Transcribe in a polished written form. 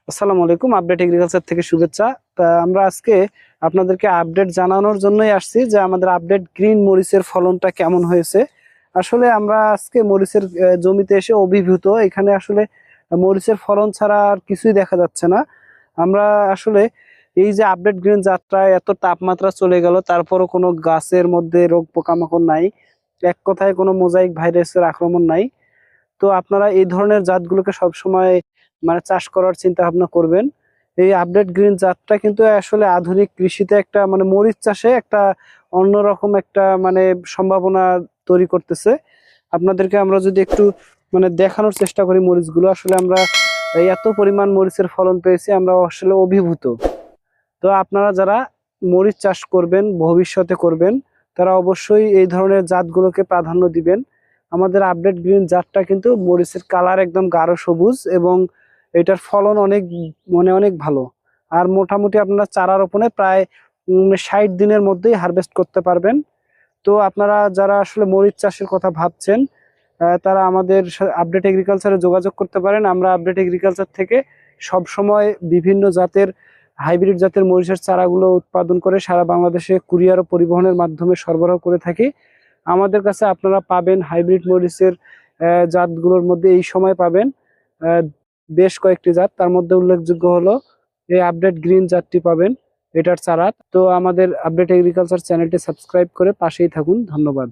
আসসালামু আলাইকুম। Update agriculture থেকে শুভেচ্ছা। তা আমরা আজকে আপনাদেরকে আপডেট জানানোর জন্যই আসছি যে আমাদের আপডেট গ্রিন মরিচের ফলনটা কেমন হয়েছে। আসলে আমরা আজকে মরিচের জমিতে এসে অভিভূত। এখানে আসলে মরিচের ফলন ছাড়া আর কিছুই দেখা যাচ্ছে না। আমরা আসলে এই যে আপডেট গ্রিন যাত্রায় এত তাপমাত্রা চলে গেল, তারপরও কোনো গাছের মধ্যে রোগ পোকামাকড় নাই। এক কথায় কোনো মোজাইক ভাইরাসের আক্রমণ নাই। তো আপনারা এই ধরনের জাতগুলোকে সবসময় মানে চাষ করার চিন্তা ভাবনা করবেন। এই আপডেট গ্রিন জাতটা কিন্তু আসলে আধুনিক কৃষিতে একটা মানে মরিচ চাষে একটা অন্যরকম একটা মানে সম্ভাবনা তৈরি করতেছে। আপনাদেরকে আমরা যদি একটু মানে দেখানোর চেষ্টা করি মরিচগুলো, আসলে আমরা এই এত পরিমাণ মরিচের ফলন পেয়েছি, আমরা আসলে অভিভূত। তো আপনারা যারা মরিচ চাষ করবেন, ভবিষ্যতে করবেন, তারা অবশ্যই এই ধরনের জাতগুলোকে প্রাধান্য দিবেন। আমাদের আপডেট গ্রিন জাতটা কিন্তু মরিচের কালার একদম গাঢ় সবুজ এবং এটার ফলন অনেক মানে অনেক ভালো। আর মোটামুটি আপনারা চারা রোপণে প্রায় ৬০ দিনের মধ্যেই হারভেস্ট করতে পারবেন। তো আপনারা যারা আসলে মরিচ চাষের কথা ভাবছেন, তারা আমাদের আপডেট এগ্রিকালচারে যোগাযোগ করতে পারেন। আমরা আপডেট এগ্রিকালচার থেকে সব সময় বিভিন্ন জাতের হাইব্রিড জাতের মরিচের চারাগুলো উৎপাদন করে সারা বাংলাদেশে কুরিয়ার ও পরিবহনের মাধ্যমে সরবরাহ করে থাকি। আমাদের কাছে আপনারা পাবেন হাইব্রিড মরিচের জাতগুলোর মধ্যে এই সময় পাবেন আহ, বেশ কয়েকটি জাত। তার মধ্যে উল্লেখযোগ্য হলো এই আপডেট গ্রিন জাতটি পাবেন, এটার চারা। তো আমাদের আপডেট এগ্রিকালচার চ্যানেলটি সাবস্ক্রাইব করে পাশেই থাকুন। ধন্যবাদ।